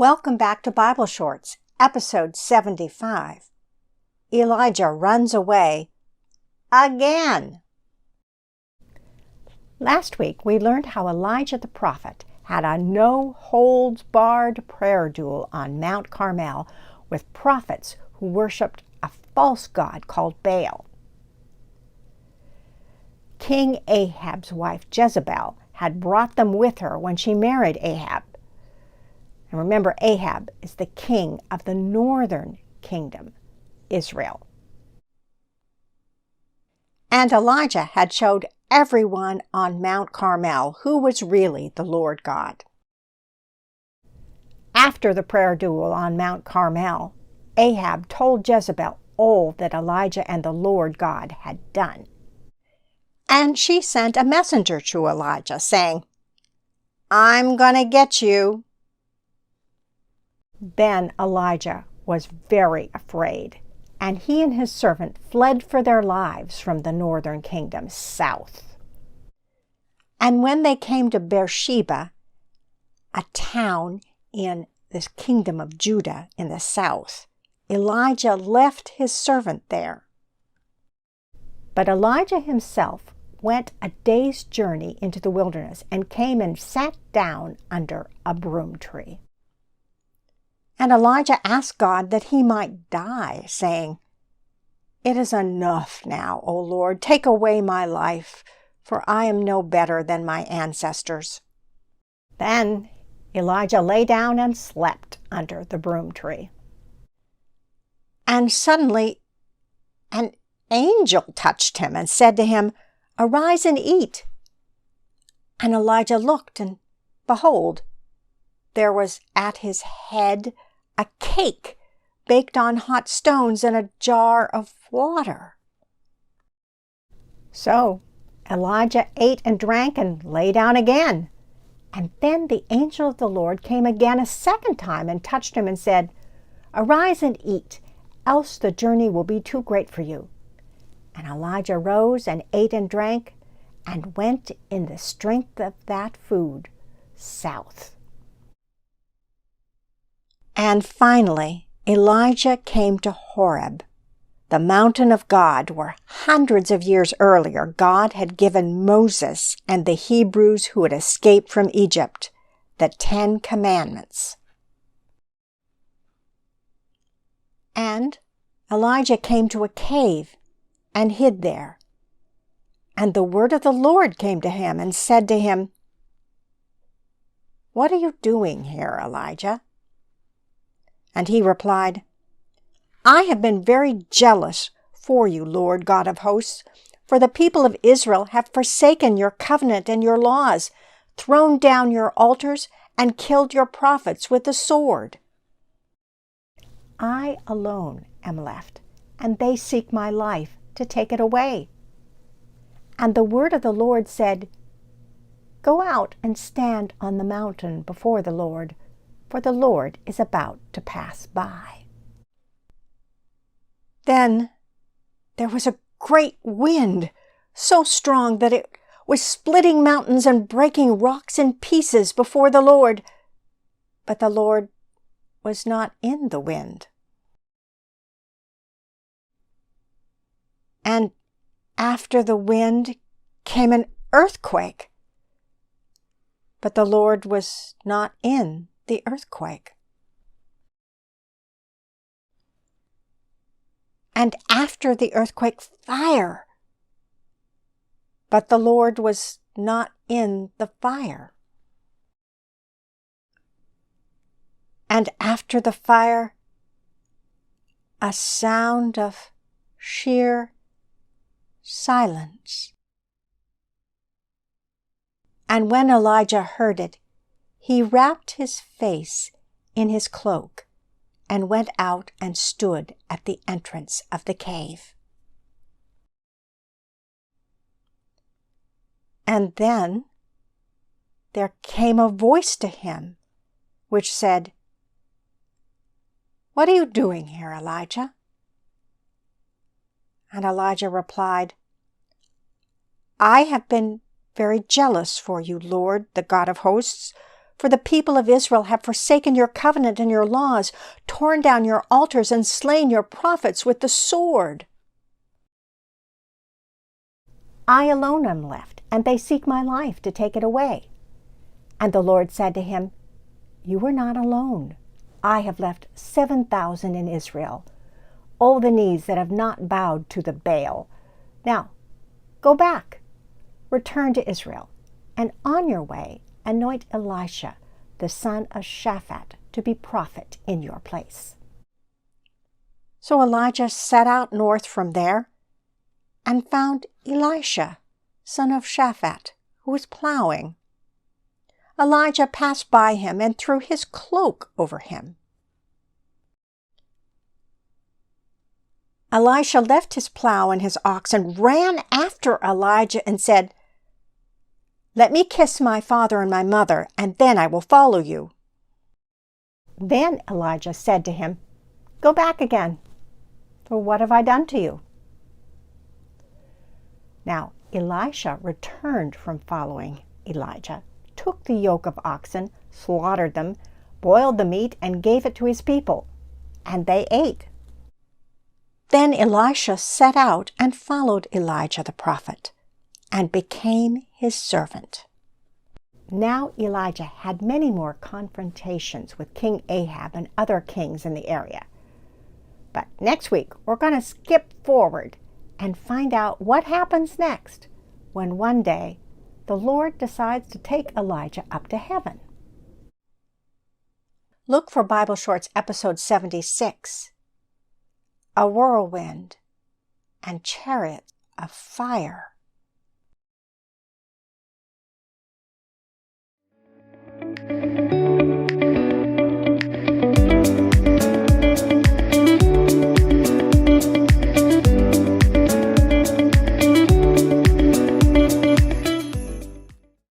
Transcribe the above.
Welcome back to Bible Shorts, episode 75. Elijah runs away again. Last week, we learned how Elijah the prophet had a no-holds-barred prayer duel on Mount Carmel with prophets who worshipped a false god called Baal. King Ahab's wife Jezebel had brought them with her when she married Ahab. And remember, Ahab is the king of the northern kingdom, Israel. And Elijah had showed everyone on Mount Carmel who was really the Lord God. After the prayer duel on Mount Carmel, Ahab told Jezebel all that Elijah and the Lord God had done. And she sent a messenger to Elijah saying, "I'm going to get you." Then Elijah was very afraid, and he and his servant fled for their lives from the northern kingdom south. And when they came to Beersheba, a town in the kingdom of Judah in the south, Elijah left his servant there. But Elijah himself went a day's journey into the wilderness and came and sat down under a broom tree. And Elijah asked God that he might die, saying, "It is enough now, O Lord, take away my life, for I am no better than my ancestors." Then Elijah lay down and slept under the broom tree. And suddenly an angel touched him and said to him, "Arise and eat." And Elijah looked, and behold, there was at his head a cake baked on hot stones and a jar of water. So Elijah ate and drank and lay down again. And then the angel of the Lord came again a second time and touched him and said, "Arise and eat, else the journey will be too great for you." And Elijah rose and ate and drank and went in the strength of that food south. And finally, Elijah came to Horeb, the mountain of God, where hundreds of years earlier God had given Moses and the Hebrews who had escaped from Egypt the 10 Commandments. And Elijah came to a cave and hid there. And the word of the Lord came to him and said to him, "What are you doing here, Elijah?" And he replied, "I have been very jealous for you, Lord God of hosts, for the people of Israel have forsaken your covenant and your laws, thrown down your altars, and killed your prophets with the sword. I alone am left, and they seek my life to take it away." And the word of the Lord said, "Go out and stand on the mountain before the Lord, for the Lord is about to pass by." Then there was a great wind, so strong that it was splitting mountains and breaking rocks in pieces before the Lord. But the Lord was not in the wind. And after the wind came an earthquake, but the Lord was not in the earthquake. And after the earthquake, fire, but the Lord was not in the fire. And after the fire, a sound of sheer silence. And when Elijah heard it, he wrapped his face in his cloak and went out and stood at the entrance of the cave. And then there came a voice to him which said, "What are you doing here, Elijah?" And Elijah replied, "I have been very jealous for you, Lord, the God of hosts, For the people of Israel have forsaken your covenant and your laws, torn down your altars, and slain your prophets with the sword. I alone am left, and they seek my life to take it away. And the Lord said to him, You are not alone. I have left 7,000 in Israel, all the knees that have not bowed to the Baal. Now, go back, return to Israel, and on your way anoint Elisha, the son of Shaphat, to be prophet in your place. So Elijah set out north from there and found Elisha, son of Shaphat, who was plowing. Elijah passed by him and threw his cloak over him. Elisha left his plow and his ox and ran after Elijah and said, Let me kiss my father and my mother, and then I will follow you. Then Elijah said to him, Go back again, for what have I done to you? Now Elisha returned from following Elijah, took the yoke of oxen, slaughtered them, boiled the meat, and gave it to his people, and they ate. Then Elisha set out and followed Elijah the prophet, and became his servant. Now Elijah had many more confrontations with King Ahab and other kings in the area. But next week, we're going to skip forward and find out what happens next when one day the Lord decides to take Elijah up to heaven. Look for Bible Shorts episode 76, A Whirlwind and Chariots of Fire.